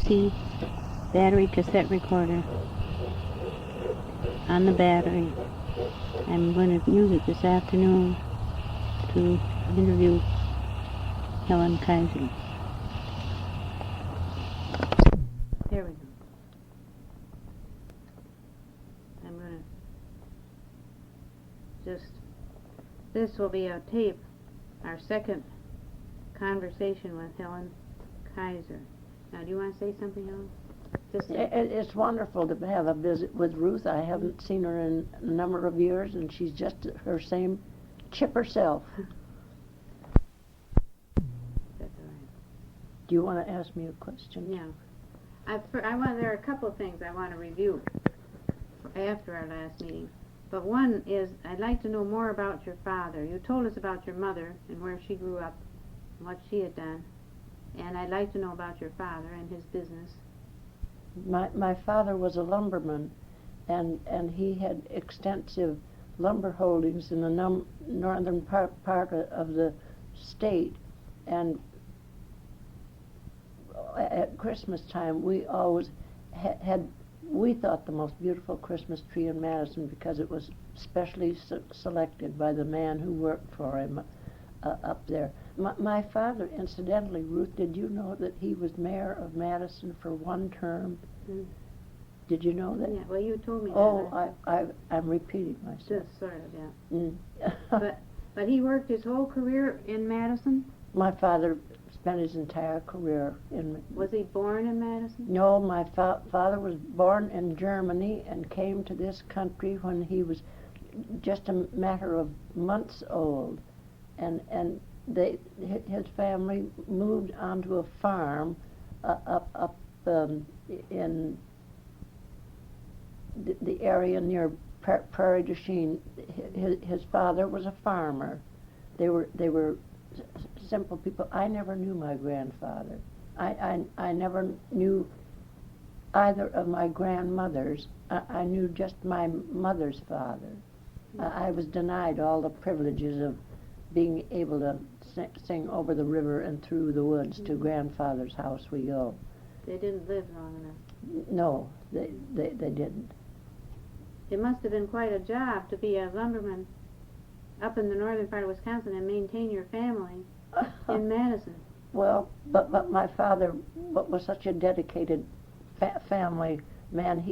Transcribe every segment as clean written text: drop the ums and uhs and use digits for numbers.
AC battery cassette recorder on the battery. I'm going to use it this afternoon to interview Helen Kayser. There we go. I'm going to just, this will be a tape, our second conversation with Helen Kayser. Now, do you want to say something, Helen? It's wonderful to have a visit with Ruth. I haven't seen her in a number of years, and she's just her same chipper self. That's all right. Do you want to ask me a question? Yeah. There are a couple of things I want to review after our last meeting. But one is, I'd like to know more about your father. You told us about your mother and where she grew up and what she had done. And I'd like to know about your father and his business. My father was a lumberman, and he had extensive lumber holdings in the northern part of the state. And at Christmas time, we always we thought the most beautiful Christmas tree in Madison because it was specially selected by the man who worked for him up there. My father, incidentally, Ruth, did you know that he was mayor of Madison for one term? Mm. Did you know that? Yeah, well, you told me that. Oh, I'm repeating myself. Just sort of, yeah. Mm. But he worked his whole career in Madison? My father spent his entire career in... Was he born in Madison? No, my father was born in Germany and came to this country when he was just a matter of months old. And his family moved onto a farm up in the area near Prairie du Chien. His father was a farmer. They were simple people. I never knew my grandfather. I never knew either of my grandmothers. I knew just my mother's father. I was denied all the privileges of being able to sing over the river and through the woods to grandfather's house we go. They didn't live long enough. No, they didn't. It must have been quite a job to be a lumberman up in the northern part of Wisconsin and maintain your family in Madison. Well, but my father was such a dedicated family man.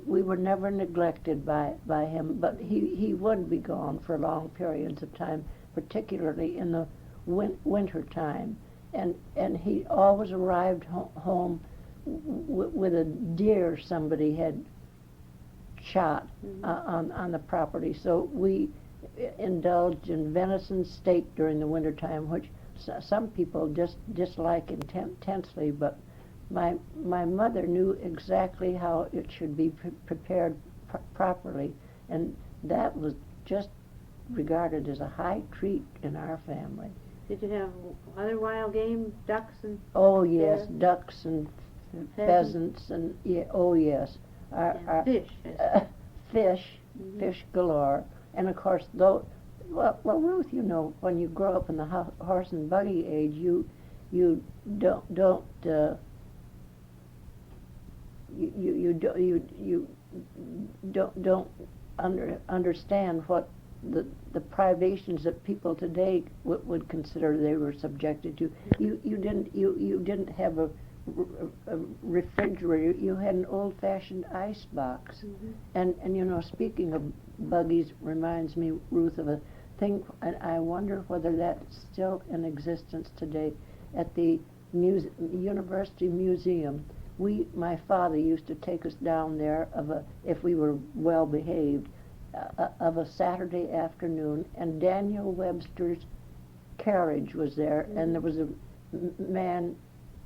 We were never neglected by him, but he would be gone for long periods of time, particularly in the winter time, and he always arrived home with a deer somebody had shot on the property. So we indulged in venison steak during the winter time, which some people just dislike intensely, but my mother knew exactly how it should be prepared properly, and that was just regarded as a high treat in our family. Did you have other wild game, ducks and... Oh yes, ducks and pheasants and oh yes, our fish. Fish galore, and of course though. Well, Ruth, you know, when you grow up in the horse and buggy age, you don't understand what the privations that people today would consider they were subjected to. You didn't have a refrigerator. You had an old-fashioned icebox. And you know, speaking of buggies, reminds me, Ruth, of a thing, and I wonder whether that's still in existence today. At the University Museum, my father used to take us down there if we were well behaved, of a Saturday afternoon, and Daniel Webster's carriage was there, and there was a man,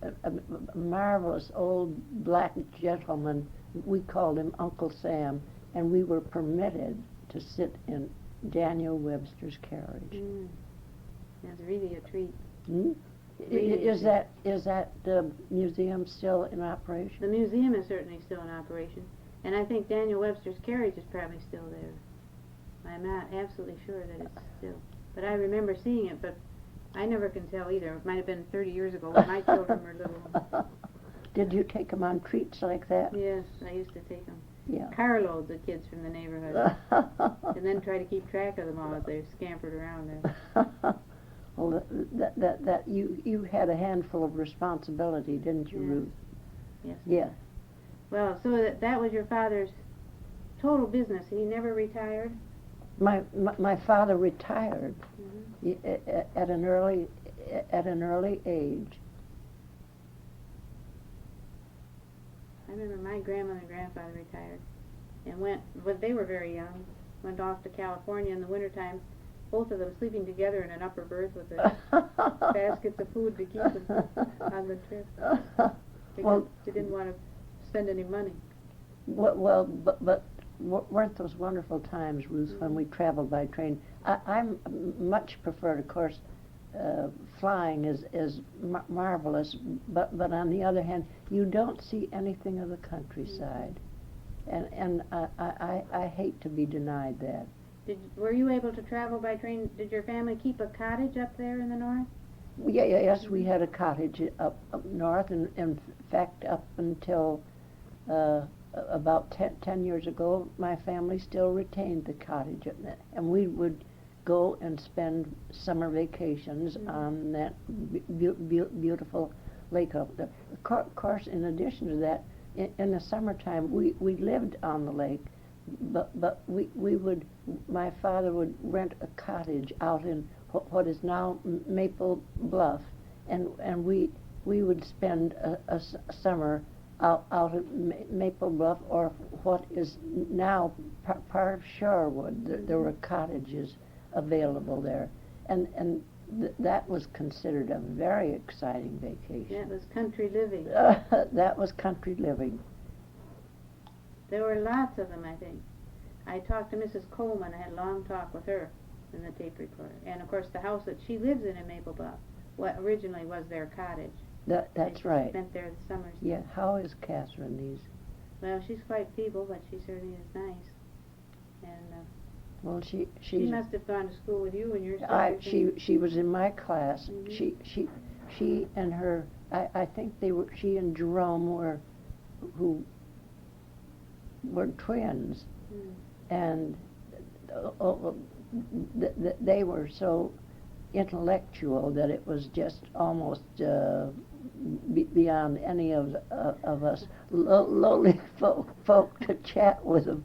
a marvelous old black gentleman. We called him Uncle Sam, and we were permitted to sit in Daniel Webster's carriage. That's really a treat. Is that the museum still in operation? The museum is certainly still in operation, and I think Daniel Webster's carriage is probably still there. I'm not absolutely sure that it's still, but I remember seeing it, but I never can tell either. It might have been 30 years ago when my children were little. Did you take them on treats like that? Yes, I used to take them. Yeah. Carloads of kids from the neighborhood. And then try to keep track of them all as they scampered around there. Well, that you had a handful of responsibility, didn't you, Yes. Ruth? Yes. Yeah. Well, so that was your father's total business. He never retired? My father retired Mm-hmm. at an early age. I remember my grandmother and grandfather retired and but they were very young, went off to California in the wintertime, both of them sleeping together in an upper berth with baskets of food to keep them on the trip. Because they didn't want to spend any money. Well, but weren't those wonderful times, Ruth, when we traveled by train? I much preferred, of course, flying is marvelous, but on the other hand, you don't see anything of the countryside, and I hate to be denied that. Were you able to travel by train? Did your family keep a cottage up there in the north? Yes, we had a cottage up north, and in fact, up until about 10 years ago, my family still retained the cottage, and we would go and spend summer vacations on that beautiful lake up there. Of course, in addition to that, in the summertime, we lived on the lake, but my father would rent a cottage out in what is now Maple Bluff, and we would spend a summer out at Maple Bluff, or what is now part of Shorewood. There were cottages available there, and that was considered a very exciting vacation. That was country living. That was country living. There were lots of them, I think. I talked to Mrs. Coleman. I had a long talk with her in the tape recorder. And of course, the house that she lives in Maple Bluff, what originally was their cottage. That's they right. Spent there the summers. Yeah. How is Catherine these? Well, she's quite feeble, but she certainly is nice. And well, she must have gone to school with you and your sister. She was in my class. Mm-hmm. She and her, I think she and Jerome were twins, and they were so intellectual that it was just almost beyond any of us lowly folk to chat with them.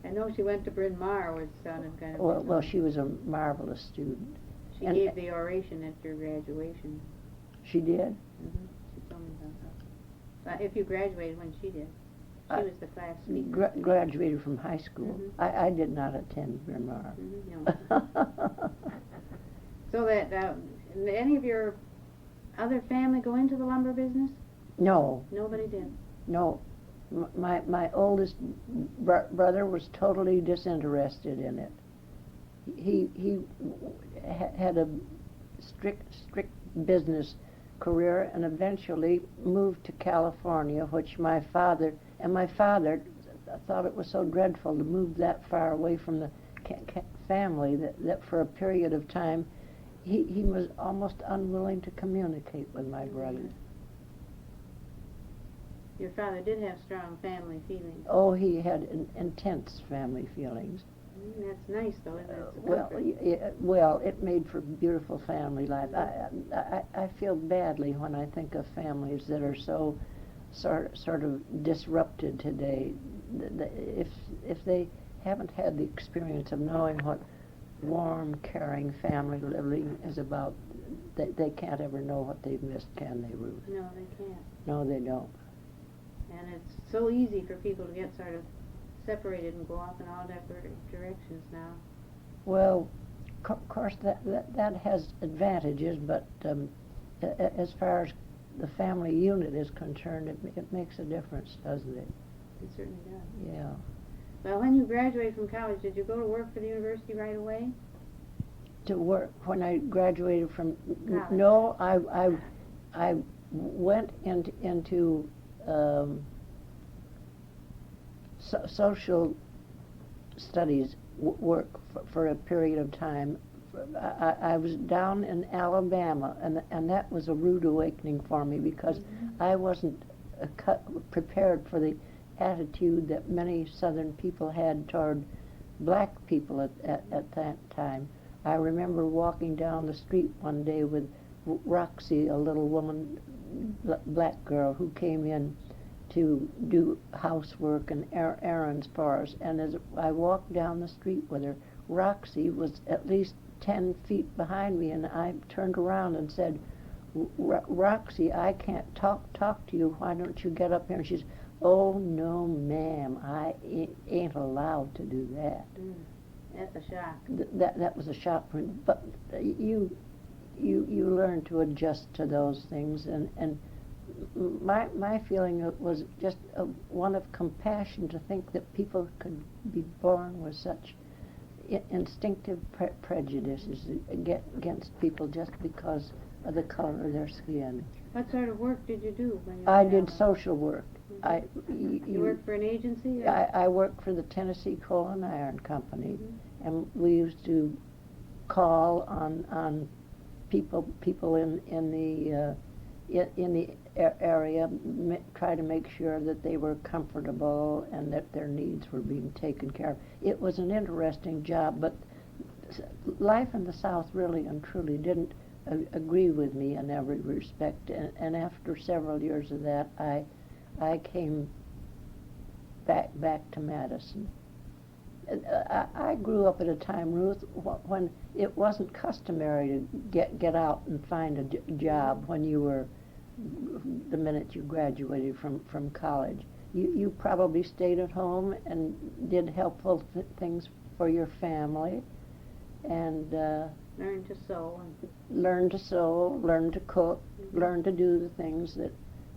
I know she went to Bryn Mawr, which sounded kind of... Well, she was a marvelous student. She gave the oration at your graduation. She did? She told me about that. If you graduated when she did. She was the class speaker. Graduated from high school. I did not attend Bryn Mawr. No. So that, any of your other family go into the lumber business? No. Nobody did? No. My oldest brother was totally disinterested in it. He had a strict business career and eventually moved to California, which my father thought it was so dreadful to move that far away from the family that for a period of time he was almost unwilling to communicate with my brother. Your father did have strong family feelings. Oh, he had intense family feelings. That's nice, though, isn't it? Well, it made for beautiful family life. I feel badly when I think of families that are so sort of disrupted today. If they haven't had the experience of knowing what warm, caring family living is about, they can't ever know what they've missed, can they, Ruth? No, they can't. No, they don't. And it's so easy for people to get sort of separated and go off in all different directions now. Well, of course that has advantages, but as far as the family unit is concerned, it makes a difference, doesn't it? It certainly does. Yeah. Well, when you graduated from college, did you go to work for the university right away? To work when I graduated from college. No, I went into social studies work for a period of time. I was down in Alabama, and that was a rude awakening for me because I wasn't prepared for the attitude that many Southern people had toward black people at that time. I remember walking down the street one day with Roxy, a little woman, black girl, who came in to do housework and errands for us. And as I walked down the street with her, Roxy was at least 10 feet behind me, and I turned around and said, Roxy, I can't talk to you. Why don't you get up here? And she said, oh, no, ma'am, I ain't allowed to do that. That's a shock. That was a shock for me. But you learn to adjust to those things, and my feeling was just one of compassion to think that people could be born with such instinctive prejudices against people just because of the color of their skin. What sort of work did you do when you I did social work. You worked for an agency? I worked for the Tennessee Coal and Iron Company, and we used to call on people in the area, try to make sure that they were comfortable and that their needs were being taken care of. It was an interesting job, but life in the South really and truly didn't agree with me in every respect. And after several years of that, I came back to Madison. I grew up at a time, Ruth, when it wasn't customary to get out and find a job when you were, the minute you graduated from college. You probably stayed at home and did helpful things for your family, and learned to sew, learn to cook, learn to do the things that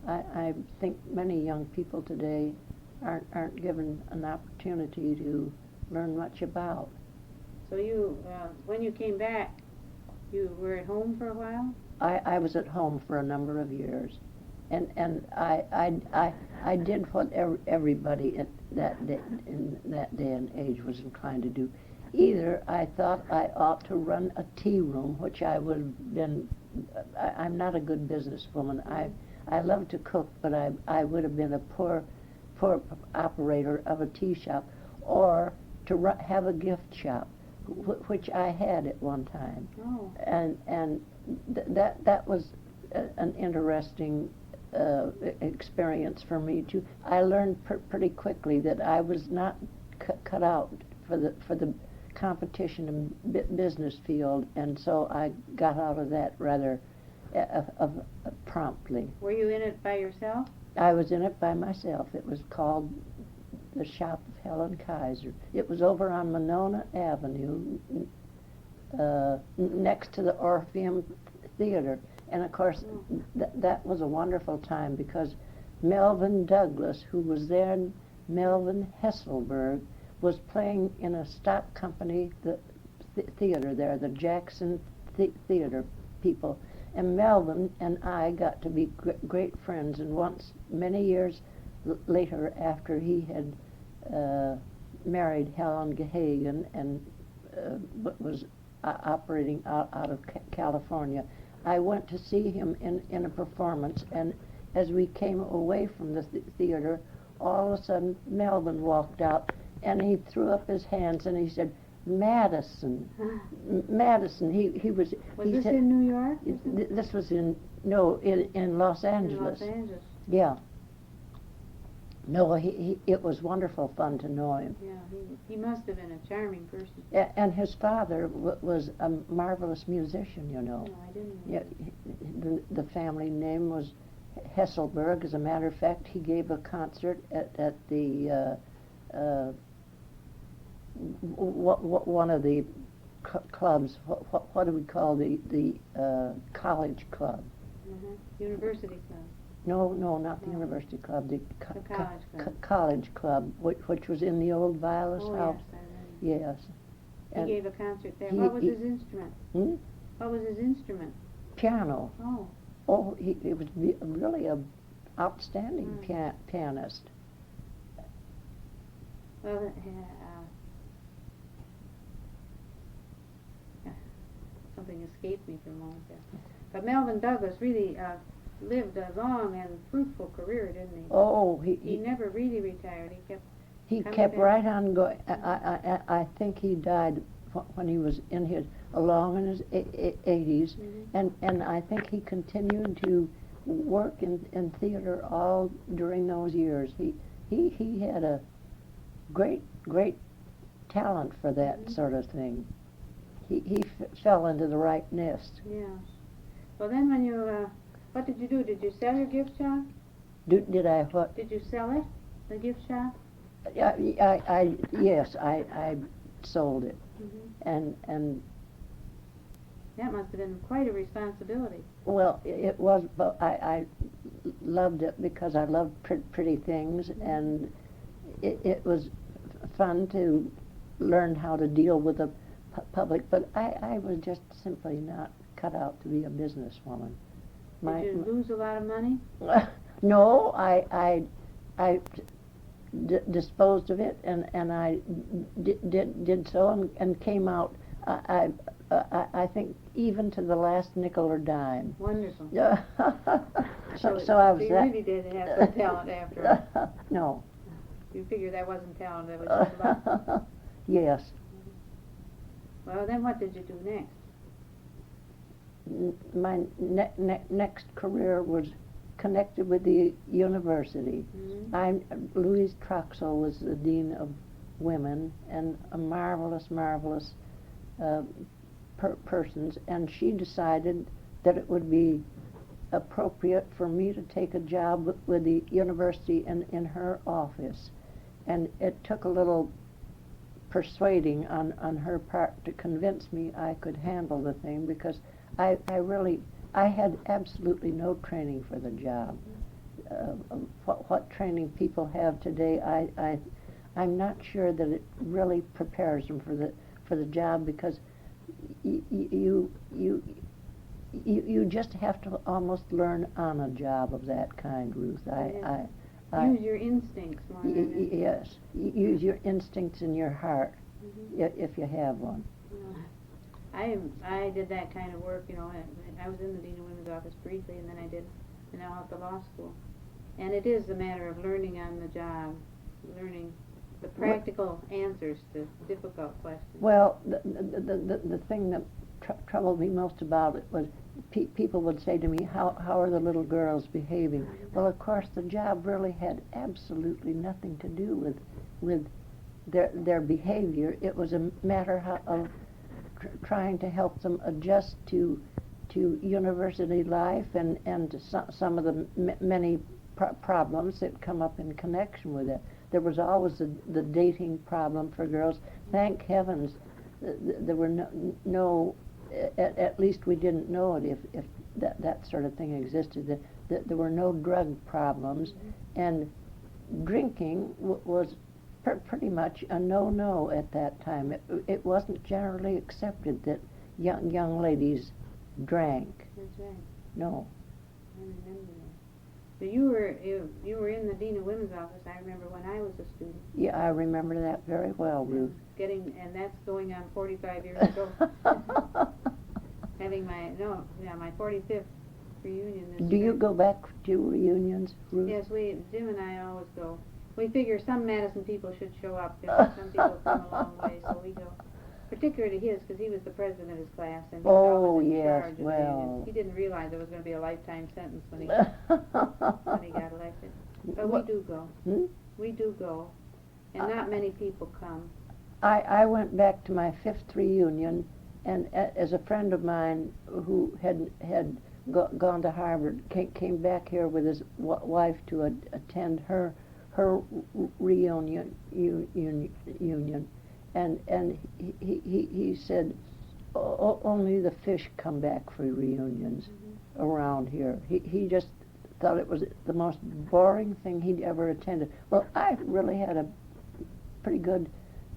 I think many young people today aren't given an opportunity to learn much about. So you, when you came back, you were at home for a while? I was at home for a number of years, and I did what everybody in that day and age was inclined to do. Either I thought I ought to run a tea room, which I would have been. I'm not a good businesswoman. I love to cook, but I would have been a poor operator of a tea shop, or to have a gift shop, which I had at one time. Oh. And that was an interesting experience for me too. I learned pretty quickly that I was not cut out for the competition in business field, and so I got out of that rather promptly. Were you in it by yourself? I was in it by myself. It was called the Shop of Helen Kayser. It was over on Monona Avenue, next to the Orpheum Theater. And of course, that was a wonderful time because Melvin Douglas, who was then Melvin Hesselberg, was playing in a stock company, the theater there, the Jackson Theater people. And Melvin and I got to be great friends, and once, many years later, after he had married Helen Geghan and was operating out of California, I went to see him in a performance, and as we came away from the theater, all of a sudden Melvin walked out, and he threw up his hands and he said, Madison, Madison. He was. Was he this said, in New York? This was in Los Angeles. In Los Angeles. Yeah. No, it was wonderful fun to know him. Yeah, he must have been a charming person. And his father was a marvelous musician, you know. No, I didn't know. Yeah, the family name was Hesselberg. As a matter of fact, he gave a concert at the one of the clubs. What do we call the college club? University club. No, not the university club. The college club. College club, which was in the old Vilas house. Yes, I remember. Yes. He And gave a concert there. What was his instrument? What was his instrument? Piano. Oh. Oh, he was really a outstanding pianist. Well, something escaped me for a moment there. But Melvin Douglas really lived a long and fruitful career, didn't he? Oh, He never really retired. he coming kept back. right on going. I think he died when he was in his along in his 80s, and I think he continued to work in theater all during those years. He had a great talent for that sort of thing. He fell into the right nest. Yeah. Well, then when you, what did you do? Did you sell your gift shop? Did I what? Did you sell it, the gift shop? Yes, I sold it, and that must have been quite a responsibility. well, it was, but I loved it because I loved pretty things, and it was fun to learn how to deal with the public, but I was just simply not cut out to be a businesswoman. Did you lose a lot of money? No, I disposed of it, and I did so, and came out. I think even to the last nickel or dime. Wonderful. so I was you that. really did have some talent after all. No. You figure that wasn't talent, that was just luck. Yes. Well, then what did you do next? My next career was connected with the university. Louise Troxel was the dean of women, and a marvelous persons, and she decided that it would be appropriate for me to take a job with the university in her office, and it took a little persuading on her part to convince me I could handle the thing, because I had absolutely no training for the job. What training people have today, I'm not sure that it really prepares them for the job, because you just have to almost learn on a job of that kind, Ruth. Use your instincts more than anything. Yes, use your instincts in your heart, if you have one. I did that kind of work, you know. I was in the Dean of Women's office briefly, and then I did, and now at the law school. And it is a matter of learning on the job, learning the practical answers to difficult questions. Well, the thing that troubled me most about it was people would say to me, how are the little girls behaving? Well, of course, the job really had absolutely nothing to do with their behavior. It was a matter of trying to help them adjust to university life and to some of the many problems that come up in connection with it. There was always the dating problem for girls. Thank heavens there were no at least we didn't know it if that sort of thing existed. That there were no drug problems, and drinking was pretty much a no at that time. It wasn't generally accepted that young ladies drank. That's right. No. I remember that. So you were in the Dean of Women's office, I remember, when I was a student. Yeah, I remember that very well, Ruth. And that's going on 45 years ago. Having my 45th reunion this Do year. you go back to reunions, Ruth? Yes, Jim and I always go. We figure some Madison people should show up. Some people come a long way, so we go. Particularly his, because he was the president of his class, and he was always in charge of the unions. He didn't realize there was going to be a lifetime sentence when he got elected. But we do go. We do go, and not many people come. I went back to my 5th reunion, and as a friend of mine who had gone to Harvard came back here with his wife to attend her reunion union, and he said only the fish come back for reunions around here. He just thought it was the most boring thing he'd ever attended. Well, I really had a pretty good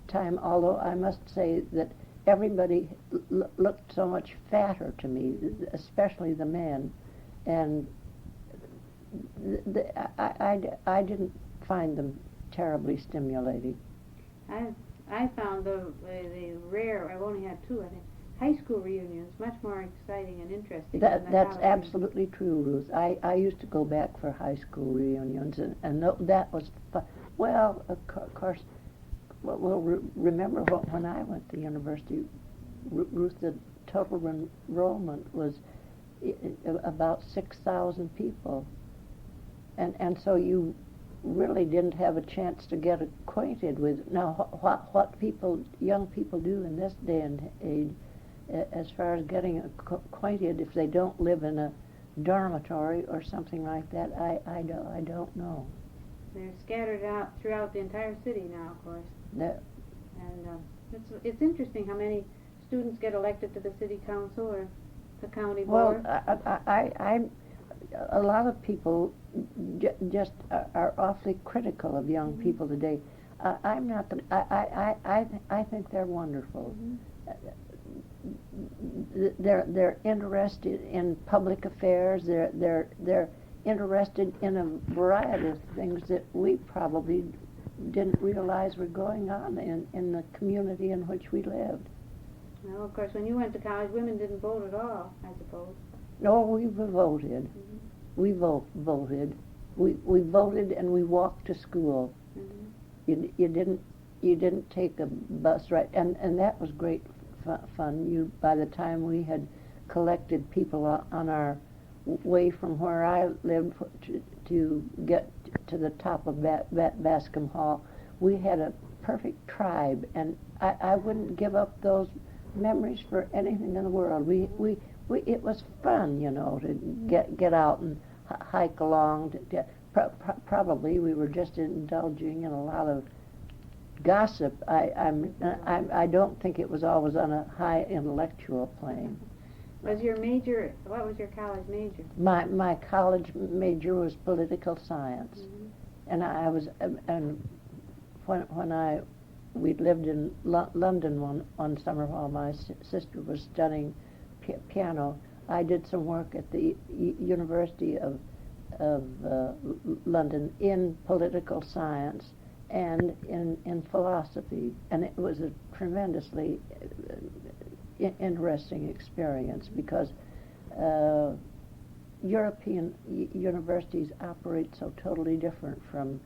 time, although I must say that everybody looked so much fatter to me, especially the men, and I didn't find them terribly stimulating. I found the rare. I've only had 2, I think. high school reunions much more exciting and interesting than the That's college absolutely true, Ruth. I used to go back for high school reunions, and that was fun. Well, of course, remember when I went to university, Ruth, the total enrollment was about 6,000 people, and so you really didn't have a chance to get acquainted with. Now, what young people do in this day and age, as far as getting acquainted, if they don't live in a dormitory or something like that, I don't know. They're scattered out throughout the entire city now, of course. And it's interesting how many students get elected to the city council or the county board. Well, a lot of people just are awfully critical of young people today. I'm not. I think they're wonderful. They're interested in public affairs. They're interested in a variety of things that we probably didn't realize were going on in the community in which we lived. Well, of course, when you went to college, women didn't vote at all, I suppose. No, we voted. Mm-hmm. We voted. We voted and we walked to school. Mm-hmm. You didn't take a bus ride, and that was great fun. By the time we had collected people on our way from where I lived to get to the top of Bascom Hall, we had a perfect tribe, and I wouldn't give up those memories for anything in the world. It was fun, to get out and hike along. Probably we were just indulging in a lot of gossip. I don't think it was always on a high intellectual plane. What was your college major? My college major was political science, and I was when we lived in London one summer while my sister was studying piano. I did some work at the University of London in political science and in philosophy, and it was a tremendously interesting experience because European universities operate so totally different from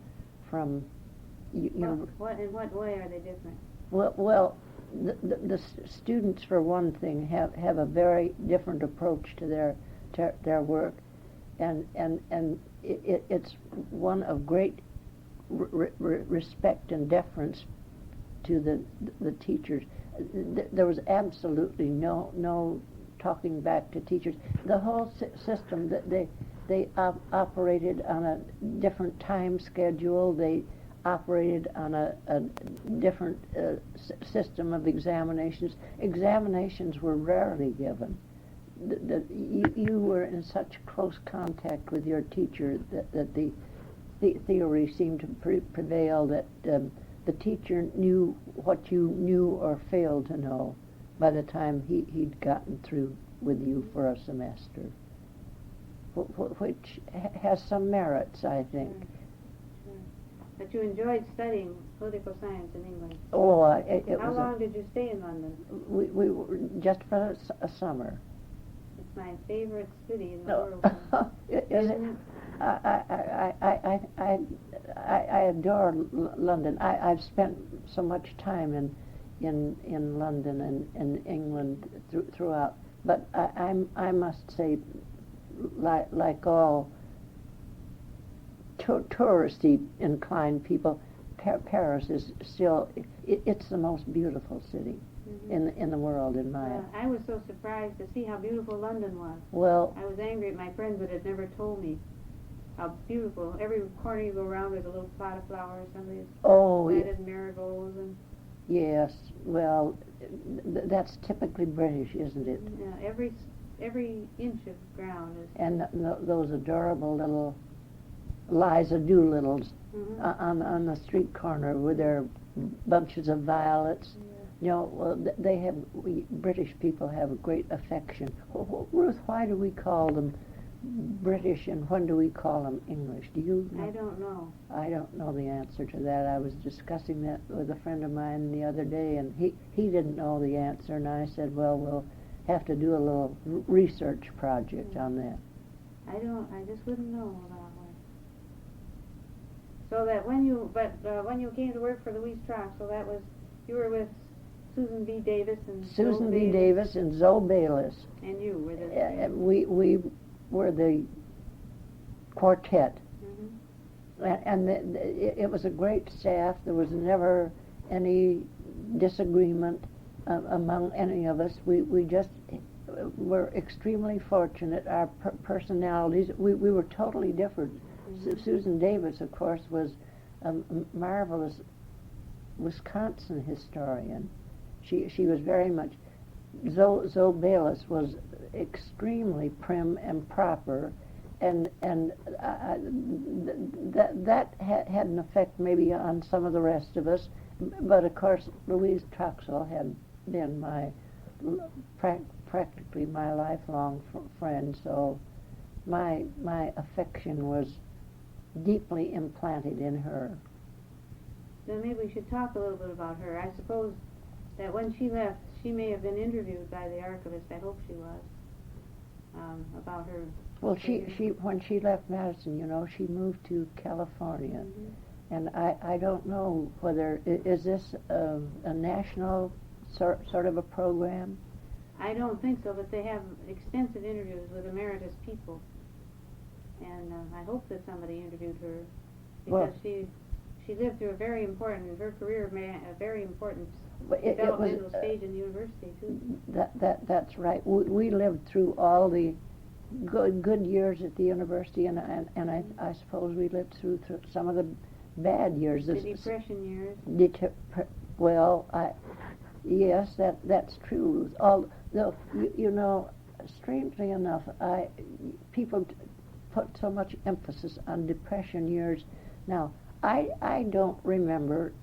in what way are they different? Well, the students, for one thing, have a very different approach to their work, and it's one of great respect and deference to the teachers. There was absolutely no talking back to teachers. The whole system, that they operated on a different time schedule. They operated on a different system of examinations. Examinations were rarely given. You were in such close contact with your teacher that the theory seemed to prevail that the teacher knew what you knew or failed to know by the time he'd gotten through with you for a semester, which has some merits, I think. Sure. But you enjoyed studying political science in England. Oh, How long did you stay in London? We were just for a summer. It's my favorite city in the world. Isn't it? I adore London. I've spent so much time in London and in England throughout. But I must say, like all touristy inclined people, Paris is still it's the most beautiful city in the world, in my opinion. I was so surprised to see how beautiful London was. Well, I was angry at my friends that had never told me how beautiful. Every corner you go around, there's a little plot of flowers. Somebody's planted marigolds and. Yes, well, that's typically British, isn't it? Yeah, every inch of ground is. And those adorable little Liza Doolittles on the street corner with their bunches of violets. Yeah. Well, British people have a great affection. Ruth, why do we call them British and when do we call them English? Do you know? I don't know. I don't know the answer to that. I was discussing that with a friend of mine the other day, and he didn't know the answer, and I said, well, we'll have to do a little research project on that. I just wouldn't know about it. So that when you came to work for Louise Troxel, that was, you were with Susan B. Davis and Susan B. Davis and Zoe Bayliss. And you were the... We were the quartet. And it was a great staff. There was never any disagreement among any of us. We just were extremely fortunate. Our personalities, we were totally different. Susan Davis, of course, was a marvelous Wisconsin historian. She was very much... Zoe Bayliss was extremely prim and proper, and that had an effect maybe on some of the rest of us, but of course Louise Troxel had been my practically my lifelong friend, so my affection was deeply implanted in her. Then maybe we should talk a little bit about her. I suppose that when she left, she may have been interviewed by the archivist. I hope she was, about her. Well, she when she left Madison, you know, she moved to California, and I don't know whether is this a national sort of a program. I don't think so, but they have extensive interviews with emeritus people, and I hope that somebody interviewed her, because she lived through a very important, in her career, a very important developmental stage in the university too. That's right. We lived through all the good years at the university, and I suppose we lived through some of the bad years. The Depression years. Yes, that's true. Although you know, strangely enough, people put so much emphasis on Depression years. Now, I don't remember.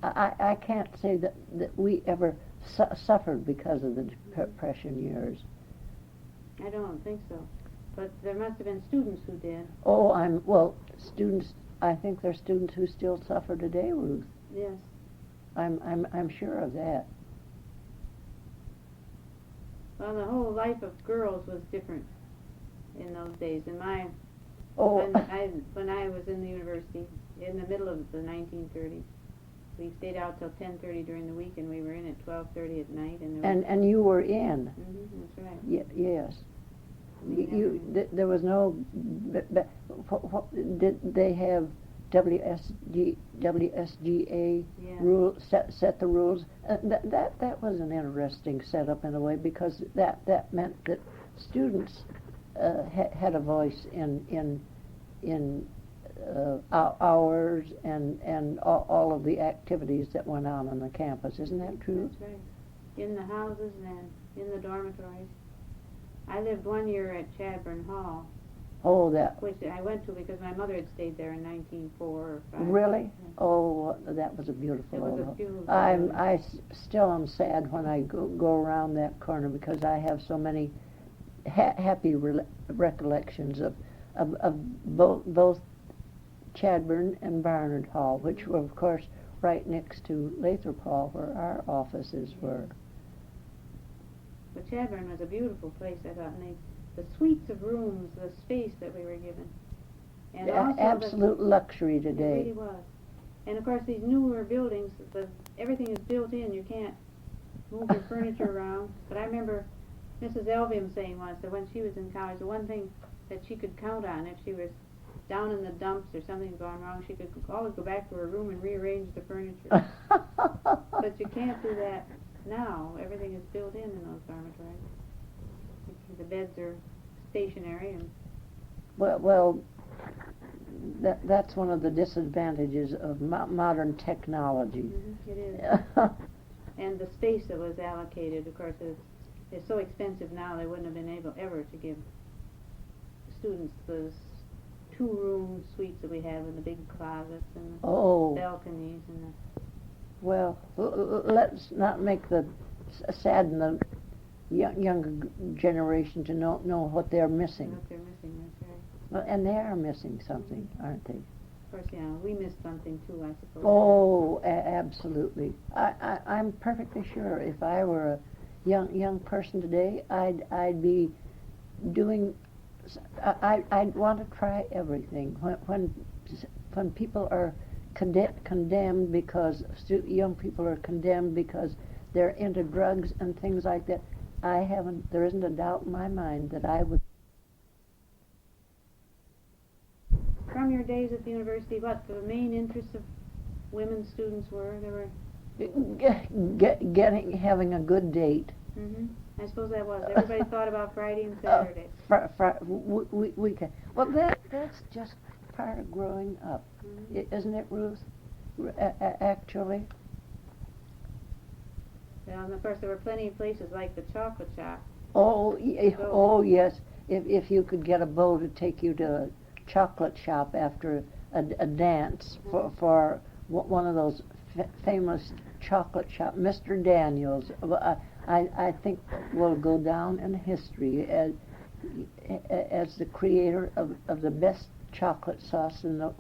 I can't say that we ever suffered because of the Depression years. I don't think so, but there must have been students who did. Students. I think there's students who still suffer today, Ruth. Yes. I'm sure of that. Well, the whole life of girls was different in those days. When I was in the university, in the middle of the 1930s, we stayed out till 10:30 during the week, and we were in at 12:30 at night. And you were in. That's right. Yes. There was no. Did they have WSGA rule set the rules? That was an interesting setup in a way, because that meant that students had a voice in hours and all of the activities that went on the campus. Isn't that true? That's right. In the houses and in the dormitories. I lived 1 year at Chadbourne Hall. Oh, which I went to because my mother had stayed there in 1904 or 5. Really? Yeah. Oh, that was a beautiful old home. Beautiful I still am sad when I go around that corner, because I have so many happy recollections of both Chadbourne and Barnard Hall, which were, of course, right next to Lathrop Hall, where our offices were. But Chadbourne was a beautiful place, I thought, and the suites of rooms, the space that we were given. And also absolute luxury today. It really was. And of course, these newer buildings, everything is built in. You can't move your furniture around. But I remember Mrs. Elvejhem saying once that when she was in college, the one thing that she could count on, if she was down in the dumps or something gone wrong, she could always go back to her room and rearrange the furniture. But you can't do that now. Everything is built in those dormitories. The beds are stationary. And that's one of the disadvantages of modern technology. It is. And the space that was allocated, of course, is so expensive now. They wouldn't have been able ever to give students those 2-room suites that we had with the big closets and the balconies and Well, let's not make sadden younger generation to know what they're missing. What they're missing, that's right. Well, and they are missing something, aren't they? Of course, yeah, we missed something too, I suppose. Oh, absolutely. I'm perfectly sure if I were a young person today, I'd be doing. I'd want to try everything. When people are condemned because young people are condemned because they're into drugs and things like that, there isn't a doubt in my mind that I would. From your days at the university, what the main interests of women students were? There were Having a good date. Mm-hmm. I suppose that was. Everybody thought about Friday and Saturday. Weekend. Well, that's just part of growing up, isn't it, Ruth? Actually. Well, and of course there were plenty of places like the chocolate shop. Oh yes. If you could get a boat to take you to a chocolate shop after a dance for one of those famous chocolate shop, Mr. Daniels, I think will go down in history as the creator of the best chocolate sauce in the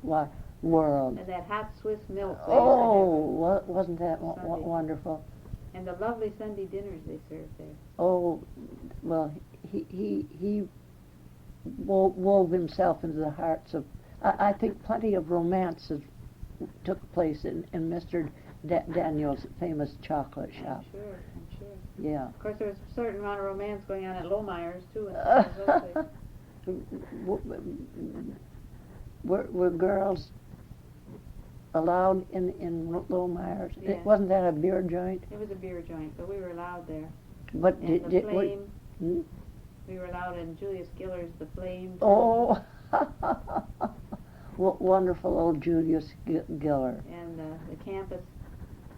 world. And that hot Swiss milk. Oh, wasn't that wonderful? And the lovely Sunday dinners they served there. Oh, well, he wove himself into the hearts of. I think plenty of romances took place in Mr. Daniel's famous chocolate shop. I'm sure. Yeah. Of course, there was a certain amount of romance going on at Lohmeyer's too. Were girls allowed in Lohmeyer's? Yeah. Wasn't that a beer joint? It was a beer joint, but we were allowed there. But and the Flame. We were allowed in Julius Giller's The Flame. Oh, what wonderful old Julius Giller. And the campus.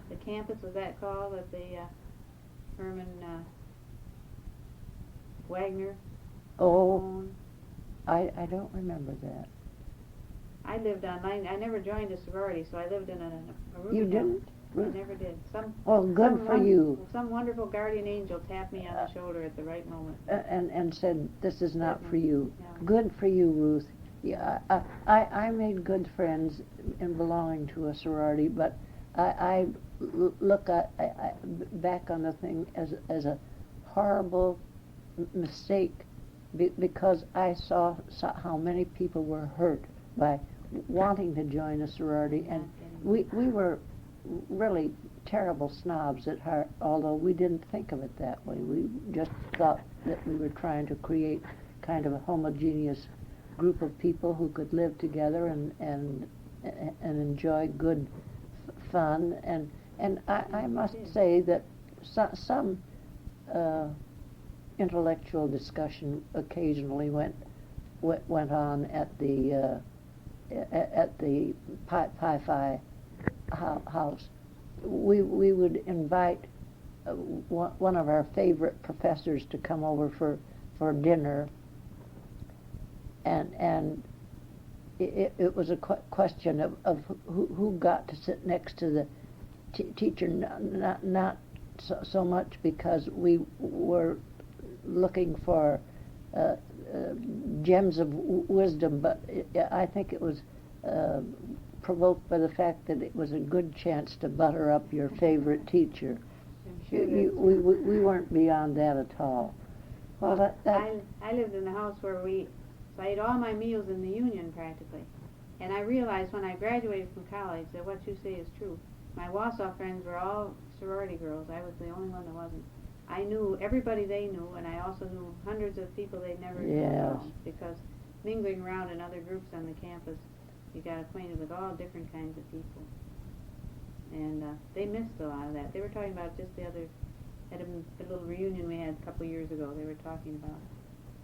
The campus, was that called? That the Herman Wagner owned? I don't remember that. I lived on. I never joined a sorority, so I lived in a room. You didn't? I never did. Good for you. Some wonderful guardian angel tapped me on the shoulder at the right moment. And said, "This is not for you." Yeah. Good for you, Ruth. Yeah, I made good friends in belonging to a sorority, but I look back on the thing as a horrible mistake because I saw how many people were hurt by wanting to join a sorority, and we were really terrible snobs at heart, although we didn't think of it that way. We just thought that we were trying to create kind of a homogeneous group of people who could live together and enjoy good fun, and I must say that some intellectual discussion occasionally went on at the Pi Phi house. We would invite one of our favorite professors to come over for dinner, and it was a question of who got to sit next to the teacher, not so much because we were looking for gems of wisdom, but I think it was provoked by the fact that it was a good chance to butter up your favorite teacher. We weren't beyond that at all. Well, I lived in a house where so I ate all my meals in the Union practically, and I realized when I graduated from college that what you say is true. My Wausau friends were all sorority girls. I was the only one that wasn't. I knew everybody they knew, and I also knew hundreds of people they'd never known, because mingling around in other groups on the campus, you got acquainted with all different kinds of people. And they missed a lot of that. They were talking about just at a little reunion we had a couple years ago, they were talking about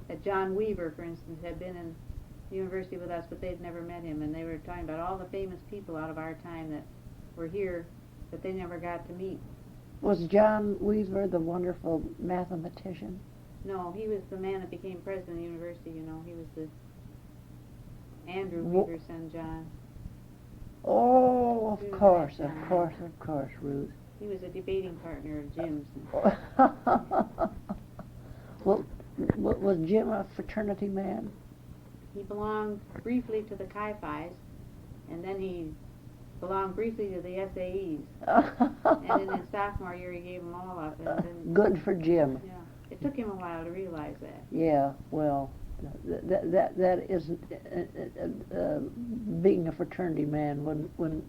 that John Weaver, for instance, had been in the university with us, but they'd never met him, and they were talking about all the famous people out of our time that were here that they never got to meet. Was John Weaver the wonderful mathematician? No, he was the man that became president of the university, you know. He was the Andrew Weaver's son, John. Oh, of course, Ruth. He was a debating partner of Jim's. Was Jim a fraternity man? He belonged briefly to the Chi Phi's, and then he belonged briefly to the SAEs. And in his sophomore year, he gave them all up. And then, Good for Jim. yeah, it took him a while to realize that. Yeah, well, that isn't being a fraternity man wouldn't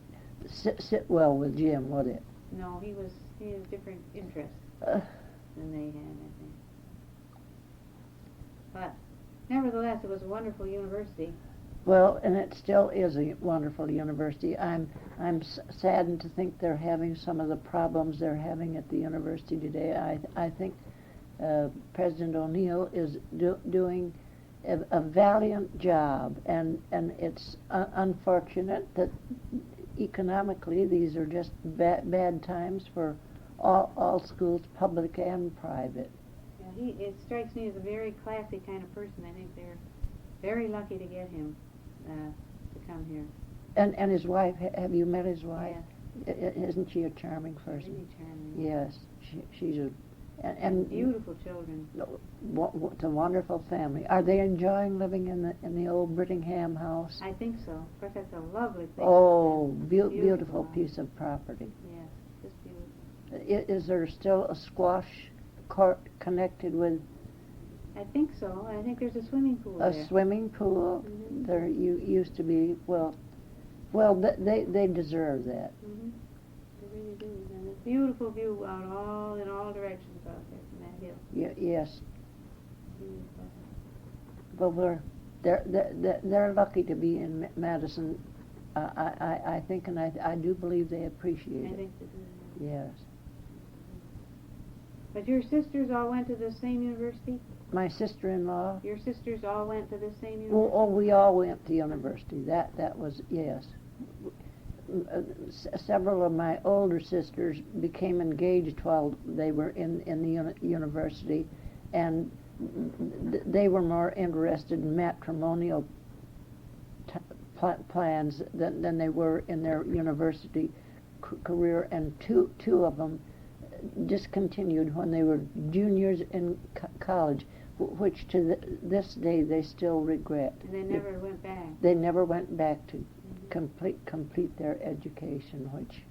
sit well with Jim, would it? No, he has different interests than they had, I think. But nevertheless, it was a wonderful university. Well, and it still is a wonderful university. I'm saddened to think they're having some of the problems they're having at the university today. I think President O'Neill is doing a valiant job, and it's unfortunate that economically these are just bad times for all schools, public and private. Yeah, it strikes me as a very classy kind of person. I think they're very lucky to get him to come here. And his wife, have you met his wife? Yes. Isn't she a charming person? Really charming. Yes, she's a... And beautiful children. It's a wonderful family. Are they enjoying living in the old Brittingham house? I think so. Of course, that's a lovely place. Oh, beautiful piece of property. Yes, just beautiful. Is there still a squash court connected with? I think so. I think there's a swimming pool A there. swimming pool. Mm-hmm. There used to be. Well, they deserve that. Mm-hmm. They really do. And a beautiful view out in all directions out there from that hill. Yes. Beautiful. Well, they're lucky to be in Madison. I think, and I do believe they appreciate I it. think they do. Yes. But your sisters all went to the same university? My sister-in-law. Your sisters all went to the same university? Oh, we all went to university. That was, yes. Several of my older sisters became engaged while they were in the university, and they were more interested in matrimonial plans than they were in their university career, and two of them discontinued when they were juniors in college, which to this day they still regret. And they never went back? They never went back to complete their education, which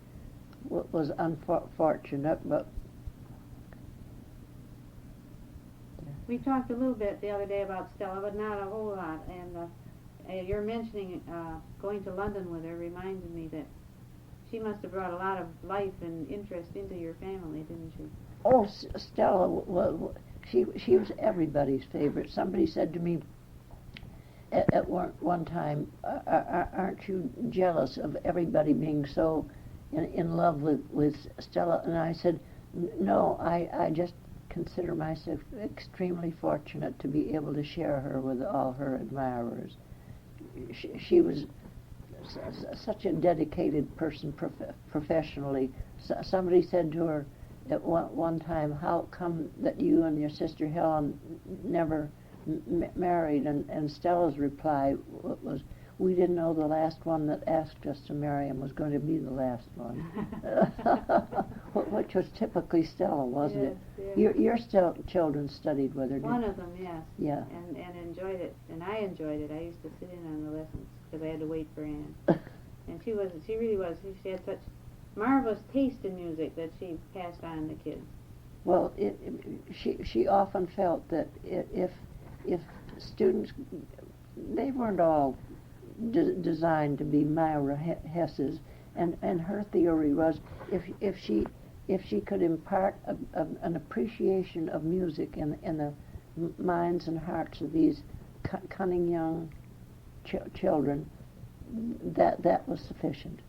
was unfortunate, but... We talked a little bit the other day about Stella, but not a whole lot, and your mentioning going to London with her reminded me that she must have brought a lot of life and interest into your family, didn't she? Oh, Stella, she was everybody's favorite. Somebody said to me at one time, aren't you jealous of everybody being so in love with Stella? And I said, no, I just consider myself extremely fortunate to be able to share her with all her admirers. She was such a dedicated person professionally. Somebody said to her at one time, how come that you and your sister Helen never married? And Stella's reply was, we didn't know the last one that asked us to marry him was going to be the last one. Which was typically Stella, wasn't it? Yes. Your children studied with her, didn't One of them, yes. Yeah. And enjoyed it, and I enjoyed it. I used to sit in on the lessons because I had to wait for Anne. And she really was. She had such marvelous taste in music that she passed on to kids. Well, she often felt that if students, they weren't all designed to be Myra Hesses, and her theory was if she could impart an appreciation of music in the minds and hearts of these cunning young children, that was sufficient.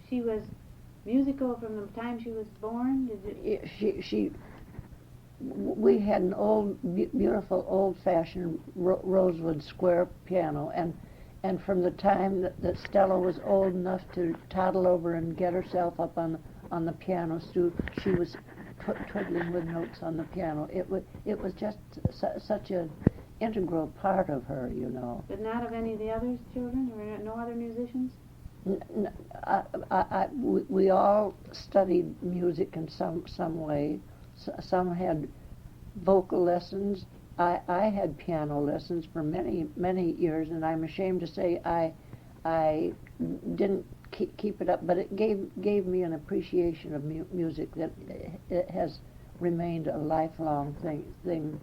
She was musical from the time she was born? We had an beautiful old-fashioned rosewood square piano, and from the time that Stella was old enough to toddle over and get herself up on the piano stool, she was twiddling with notes on the piano. It was just such an integral part of her, you know. But not of any of the other children? There were no other musicians? We all studied music in some way. Some had vocal lessons. I had piano lessons for many years, and I'm ashamed to say I didn't keep it up, but it gave me an appreciation of music that it has remained a lifelong thing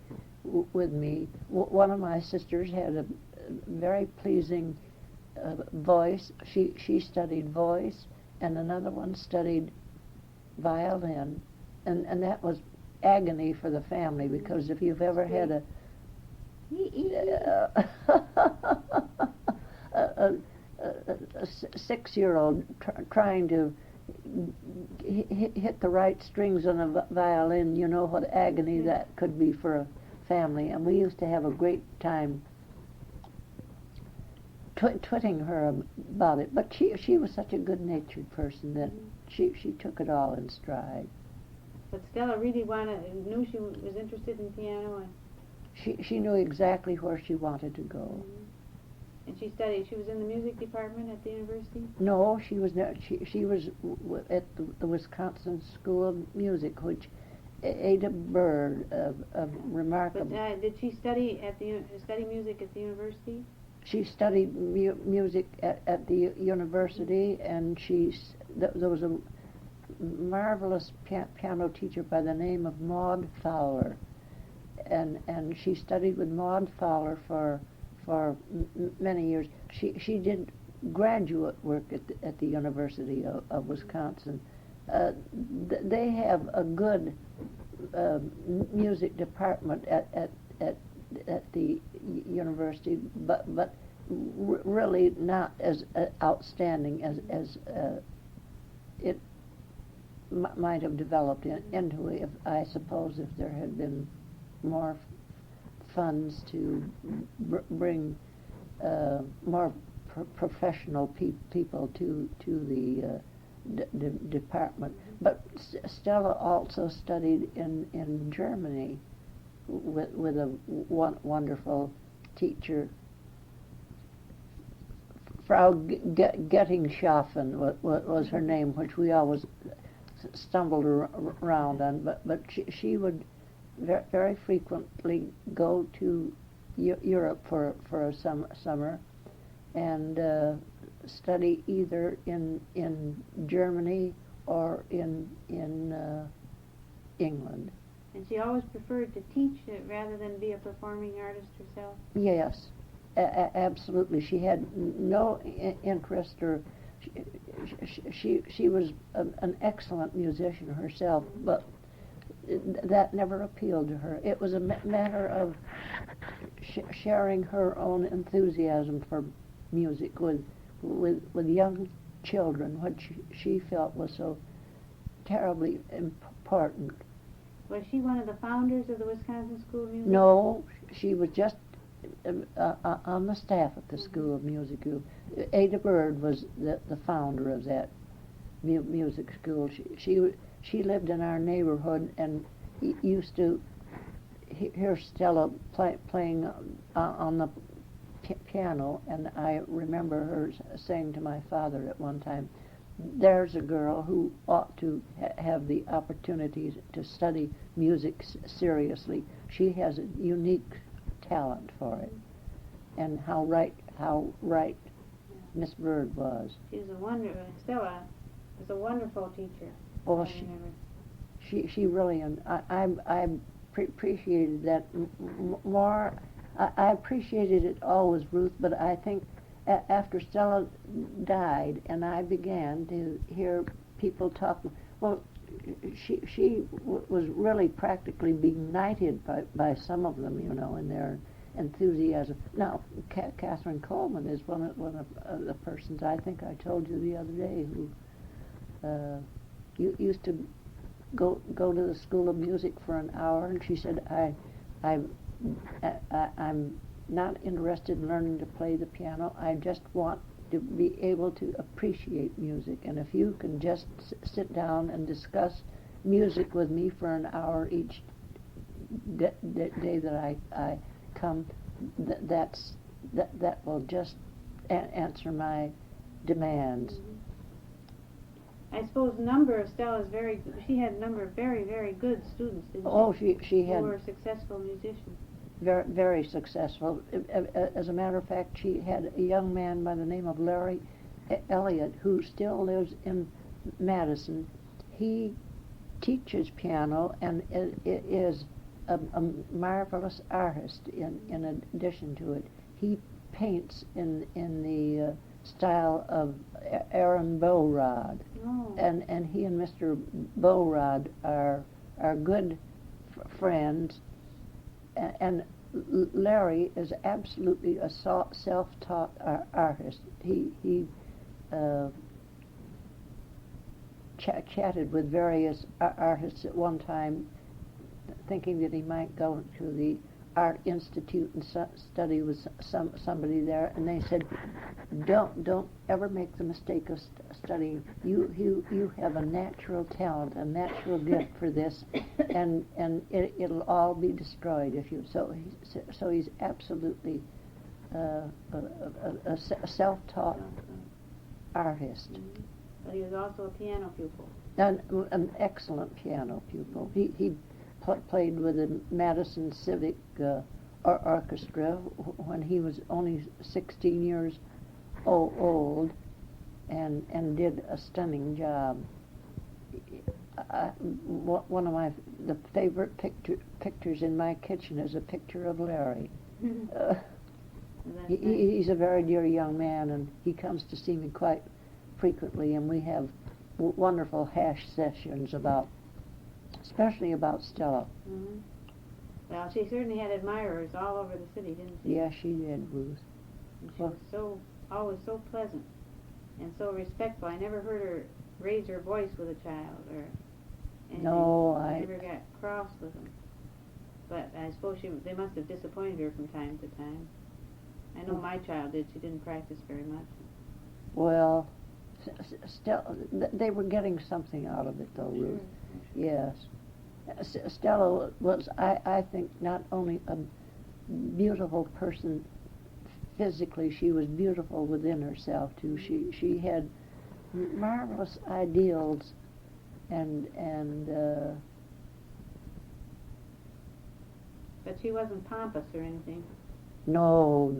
with me. One of my sisters had a very pleasing voice. She studied voice, and another one studied violin, and that was agony for the family, because if you've ever had a 6-year-old trying to hit the right strings on a violin, you know what agony that could be for a family. And we used to have a great time twitting her about it, but she was such a good-natured person that she took it all in stride. But Stella really knew she was interested in piano, and she knew exactly where she wanted to go. And she studied. She was in the music department at the university. No, she was not. She was at the Wisconsin School of Music, which Ada Bird, a remarkable. But did she study music at the university? She studied music at the university, and there was a marvelous piano teacher by the name of Maud Fowler, and she studied with Maud Fowler for many years. She did graduate work at the University of Wisconsin. They have a good music department at the university, but really not as outstanding as it might have developed into, I suppose, if there had been more funds to bring more professional people to the department. But Stella also studied in Germany with a wonderful teacher. Frau Gettingschaffen was her name, which we always stumbled around on, but she would very frequently go to Europe for a summer and study either in Germany or in England. And she always preferred to teach rather than be a performing artist herself? Yes, absolutely. She had no interest, or she was an excellent musician herself, but that never appealed to her. It was a matter of sharing her own enthusiasm for music with young children, which she felt was so terribly important. Was she one of the founders of the Wisconsin School of Music? No, she was just on the staff at the School of Music. Ada Bird was the founder of that music school. She lived in our neighborhood and used to hear Stella playing on the piano, and I remember her saying to my father at one time, "There's a girl who ought to have the opportunities to study music seriously. She has a unique talent for it." And how right Miss Bird was. Stella was a wonderful teacher. Oh, she really, and I appreciated that more. I appreciated it always, Ruth, but I think after Stella died and I began to hear people talk, well, she was really practically benighted by some of them, you know, in their enthusiasm. Now, Catherine Coleman is one of the persons I think I told you the other day who used to go to the School of Music for an hour, and she said, I'm not interested in learning to play the piano. I just want to be able to appreciate music, and if you can just sit down and discuss music with me for an hour each day that I come, that will just answer my demands. I suppose Stella's she had a number of very, very good students, didn't she who had were successful musicians. very, very successful. As a matter of fact, she had a young man by the name of Larry Elliott, who still lives in Madison. He teaches piano and is a marvelous artist in addition to it. He paints in the style of Aaron Bowrod. Oh. And he and Mr. Bowrod are good friends, and Larry is absolutely a self-taught artist. He chatted with various artists at one time, thinking that he might go to the Art Institute and study with somebody there, and they said, don't ever make the mistake of studying. You have a natural talent, a natural gift for this, and it'll all be destroyed if you. So he's absolutely a self-taught artist. Mm-hmm. But he was also a piano pupil. An excellent piano pupil. He played with the Madison Civic Orchestra when he was only 16 years old, and did a stunning job. One of the favorite pictures in my kitchen is a picture of Larry. He's a very dear young man, and he comes to see me quite frequently, and we have wonderful hash sessions especially about Stella. Mm-hmm. Well, she certainly had admirers all over the city, didn't she? Yeah, she did, Ruth. And she was always so pleasant and so respectful. I never heard her raise her voice with a child or anything. No, I never got cross with them. But I suppose they must have disappointed her from time to time. I know my child did. She didn't practice very much. Well, Stella, they were getting something out of it, though, Ruth. Sure. Yes. Stella was, I think, not only a beautiful person physically, she was beautiful within herself, too. She had marvelous ideals and But she wasn't pompous or anything. No.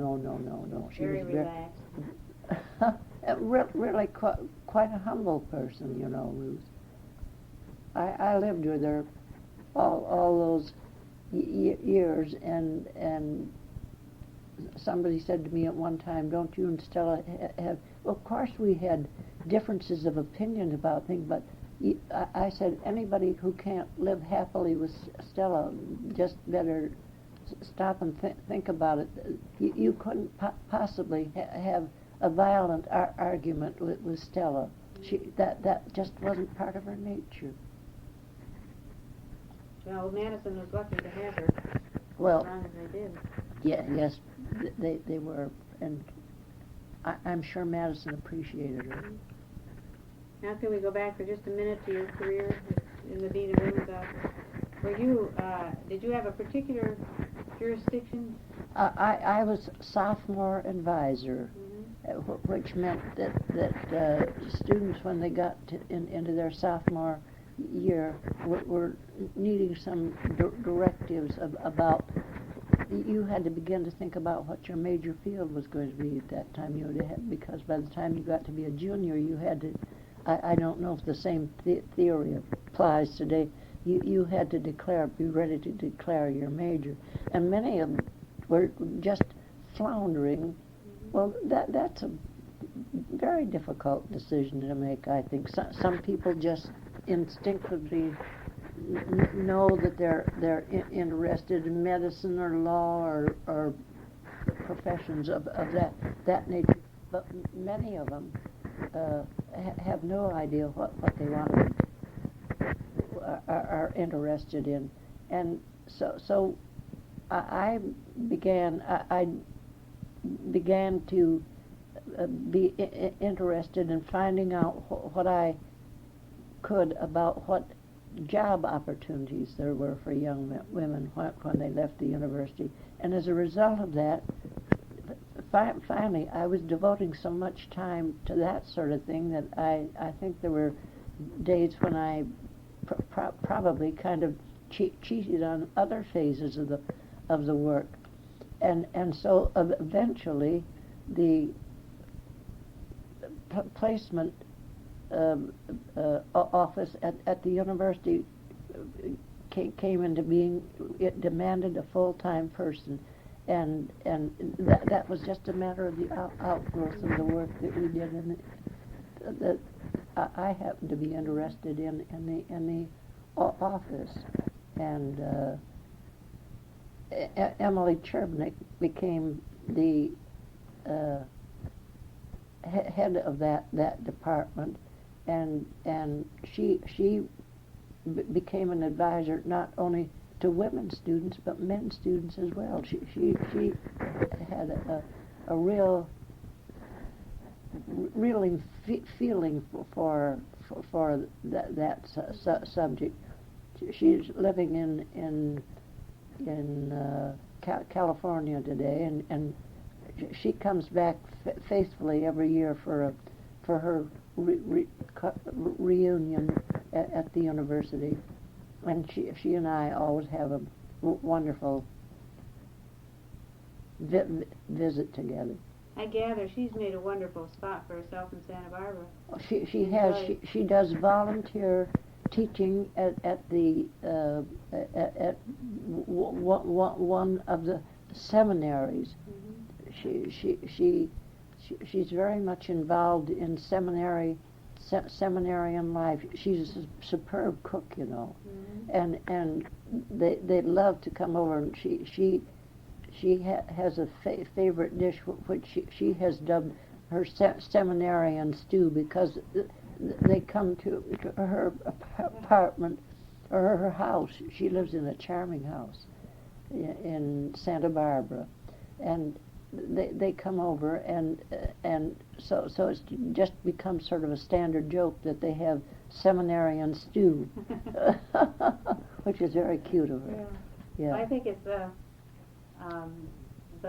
She Very was relaxed. really quite a humble person, you know, Ruth. I lived with her all those years, and somebody said to me at one time, "Don't you and Stella have?" Well, of course we had differences of opinion about things, but I said anybody who can't live happily with Stella just better stop and think about it. You couldn't possibly have a violent argument with Stella. That just wasn't part of her nature. Well, Madison was lucky to have her Well, as long as they did. Yes, they were, and I'm sure Madison appreciated her. Now can we go back for just a minute to your career in the Dean of Women's office? Were you, did you have a particular jurisdiction? I was sophomore advisor, which meant that students, when they got into their sophomore year, were needing some directives about. You had to begin to think about what your major field was going to be at that time. You would have, because by the time you got to be a junior, you had to. I don't know if the same theory applies today. You had to be ready to declare your major, and many of them were just floundering. Well, that's a very difficult decision to make, I think. Some people just instinctively know that they're interested in medicine or law or professions of that nature, but many of them have no idea what they want are interested in, and so I began to be interested in finding out what I could about what job opportunities there were for young women when they left the university. And as a result of that, finally I was devoting so much time to that sort of thing that I think there were days when I probably kind of cheated on other phases of the work, and so eventually the placement office at the university came into being. It demanded a full-time person, and that was just a matter of the outgrowth of the work that we did, and that I happened to be interested in the office, and Emily Cherbnick became the head of that department, and she became an advisor not only to women students but men students as well. She had a really feeling for that subject. She's living in California today, and she comes back faithfully every year for her reunion at the university, and she and I always have a wonderful visit together. I gather she's made a wonderful spot for herself in Santa Barbara. She has. She does volunteer teaching at the at one of the seminaries. Mm-hmm. She's very much involved in seminarian life. She's a superb cook, you know, mm-hmm. and they love to come over, and she has a favorite dish which she has dubbed her seminarian stew, because they come to her apartment or her house. She lives in a charming house in Santa Barbara, and they come over, and so it's just become sort of a standard joke that they have seminarian stew, which is very cute of her. Yeah. Well, I think it's the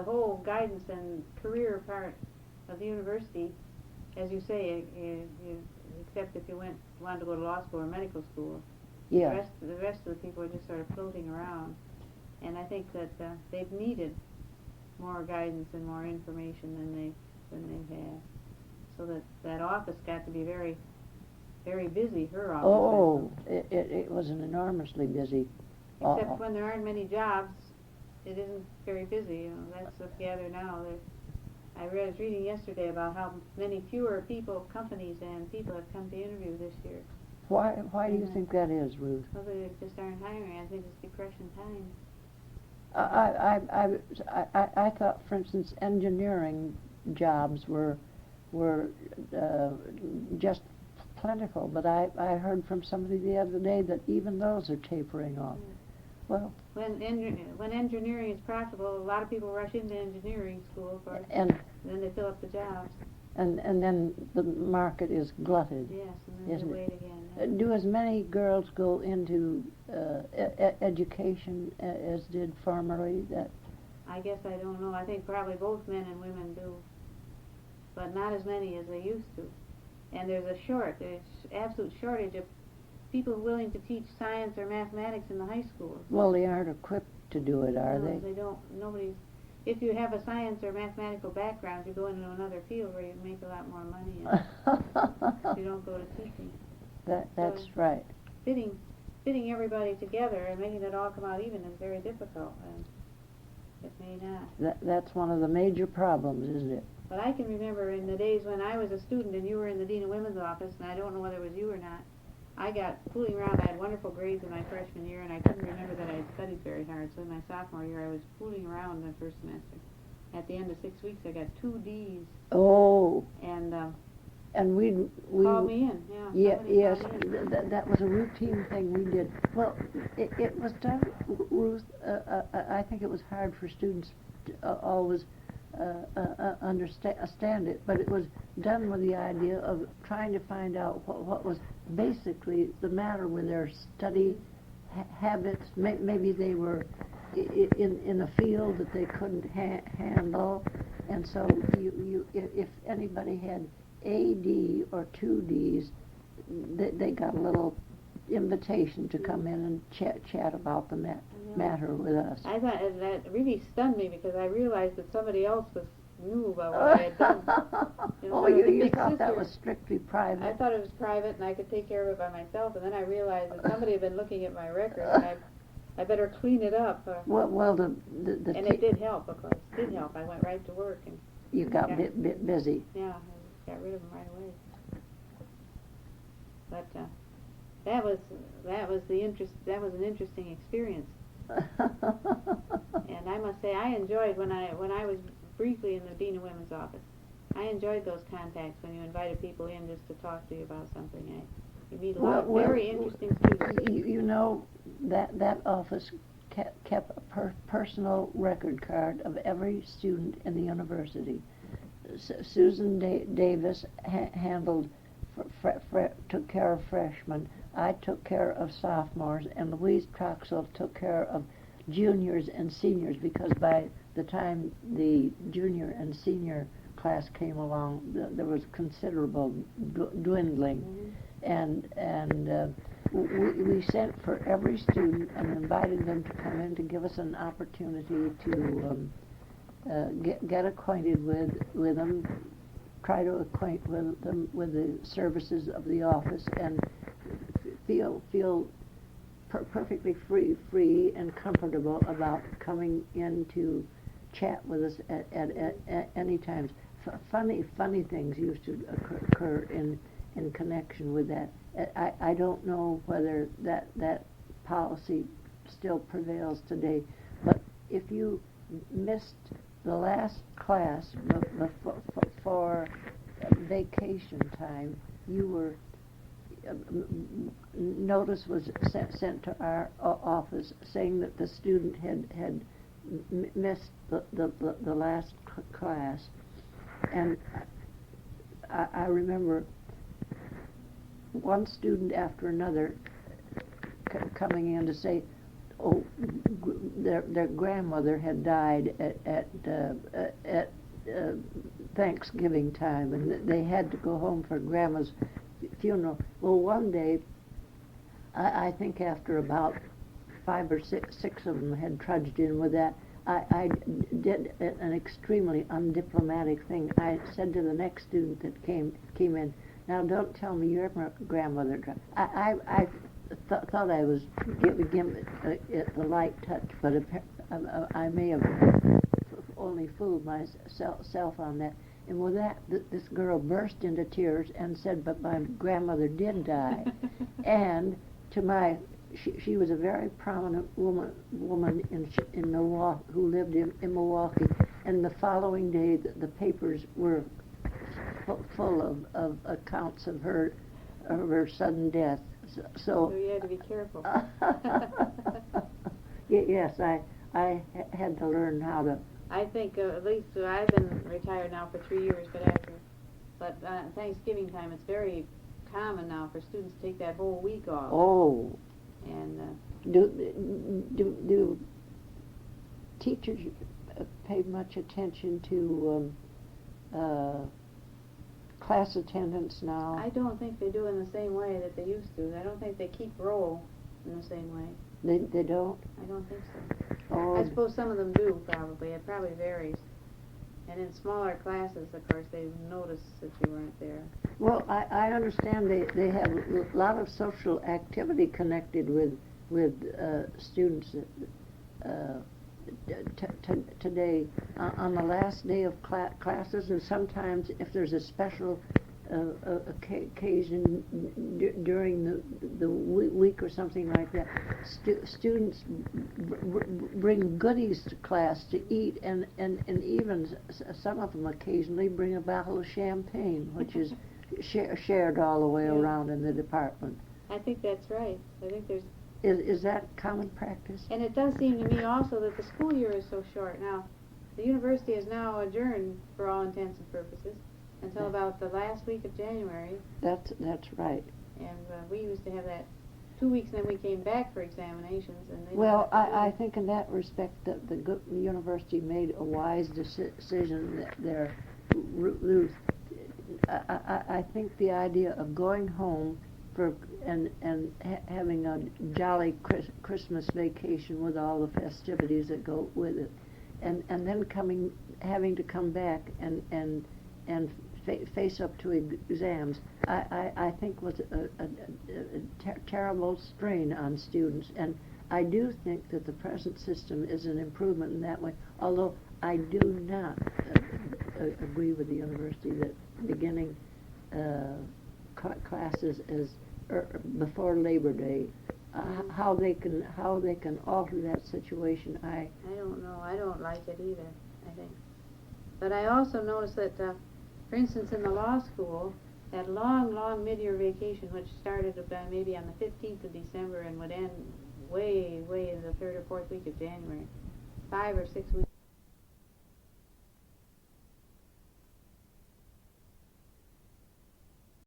whole guidance and career part of the university, as you say, except if you wanted to go to law school or medical school. Yeah. The rest of the people are just sort of floating around, and I think that they've needed more guidance and more information than they've had, so that office got to be very, very busy. Her office. Oh, it was an enormously busy. Except when there aren't many jobs, it isn't very busy. You know, that's what gather now. I was reading yesterday about how many fewer companies and people have come to interview this year. Why do you think that is, Ruth? Well, they just aren't hiring. I think it's depression times. I thought, for instance, engineering jobs were just plentiful, but I heard from somebody the other day that even those are tapering off. Mm. Well, when engineering is profitable, a lot of people rush into engineering school, of course, and then they fill up the jobs. And then the market is glutted. Yes, and then they wait again. Yeah. Do as many girls go into education as did formerly? I guess I don't know. I think probably both men and women do, but not as many as they used to. And there's absolute shortage of people willing to teach science or mathematics in the high schools. Well, they aren't equipped to do it, are they? No, they don't. Nobody's. If you have a science or mathematical background, you go into another field where you make a lot more money, and you don't go to teaching. That's right. Fitting everybody together and making it all come out even is very difficult, and it may not. That's one of the major problems, isn't it? But I can remember in the days when I was a student and you were in the Dean of Women's office, and I don't know whether it was you or not, I got fooling around. I had wonderful grades in my freshman year, and I couldn't remember that I had studied very hard. So in my sophomore year, I was fooling around in the first semester. At the end of 6 weeks, I got 2 Ds. Oh. And we called me in. Yeah. Yes. That was a routine thing we did. Well, it was done, Ruth. I think it was hard for students to always understand it, but it was done with the idea of trying to find out what was basically the matter with their study habits. Maybe they were in a field that they couldn't handle, and so if anybody had a D or 2 Ds, they got a little invitation to come in and chat about the matter with us. I thought that really stunned me because I realized that somebody else knew about what I had done. Oh, you thought that was strictly private? I thought it was private and I could take care of it by myself, and then I realized that somebody had been looking at my record and I better clean it up. Well, the and it did help, of course. It did help. I went right to work and you got bit busy. Yeah, I got rid of them right away. But that was an interesting experience. And I must say I enjoyed when I was briefly in the Dean of Women's office. I enjoyed those contacts when you invited people in just to talk to you about something. You meet a lot of very interesting students. You know, that office kept a personal record card of every student in the university. Susan Davis handled, took care of freshmen. I took care of sophomores, and Louise Troxel took care of juniors and seniors, because by the time the junior and senior class came along, there was considerable dwindling. And we sent for every student and invited them to come in to give us an opportunity to get acquainted with them, try to acquaint them with the services of the office, and feel perfectly free and comfortable about coming in to chat with us at any times. Funny things used to occur in connection with that. I don't know whether that policy still prevails today, but if you missed the last class for vacation time, you were notice was sent to our office saying that the student had missed the last class. And I remember one student after another coming in to say, oh, their grandmother had died at Thanksgiving time, and they had to go home for Grandma's funeral. Well, one day, I think after about 5 or 6 of them had trudged in with that, I did an extremely undiplomatic thing. I said to the next student that came in, now don't tell me your grandmother died. I thought I was giving it the light touch, but I may have only fooled myself on that. And with that, this girl burst into tears and said, but my grandmother did die. And to my, she was a very prominent woman in Milwaukee, who lived in Milwaukee. And the following day, the papers were full of accounts of her sudden death. So you had to be careful. Yes, I had to learn how to. I think at least I've been retired now for 3 years, but Thanksgiving time, it's very common now for students to take that whole week off. Oh. And do teachers pay much attention to class attendance now? I don't think they do in the same way that they used to. I don't think they keep roll in the same way. They don't? I don't think so. Oh. I suppose some of them do, probably. It probably varies. And in smaller classes, of course, they notice that you weren't there. Well, I understand they have a lot of social activity connected with students today on the last day of classes, and sometimes if there's a special occasion during the week or something like that, students bring goodies to class to eat, and even some of them occasionally bring a bottle of champagne, which is shared all the way around in the department. I think that's right. I think there's... Is that common practice? And it does seem to me also that the school year is so short now. The university is now adjourned for all intents and purposes until about the last week of January. That's right. And we used to have that 2 weeks, and then we came back for examinations. And well, I think in that respect that the university made a wise decision there, Ruth. I think the idea of going home having a jolly Christmas vacation with all the festivities that go with it, and then having to come back and face up to exams, I think was a terrible strain on students. And I do think that the present system is an improvement in that way, although I do not agree with the university that beginning classes is before Labor Day. How they can alter that situation, I don't know. I don't like it either, I think. But I also noticed that, for instance, in the law school, that long mid-year vacation, which started about maybe on the 15th of December and would end way in the 3rd or 4th week of January, 5 or 6 weeks.